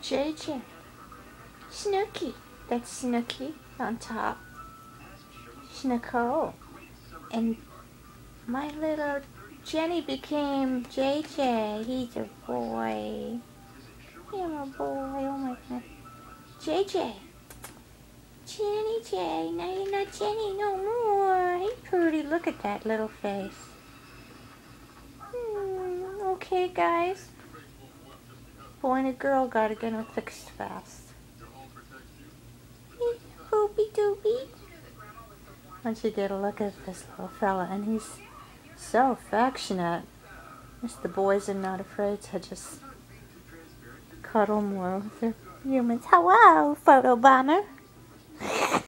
JJ. Snooky. That's Snooky on top. Snooko. And my little Jenny became JJ. He's a boy. I'm a boy. Oh my god. JJ. Jenny J. Now you're not Jenny no more. Hey, Prudy. Look at that little face. Okay, guys. Boy and a girl gotta get them fixed fast. Boopy doopy. Once you get a look at this little fella, and he's so affectionate. The boys are not afraid to just cuddle more with their humans. Hello, photo bomber.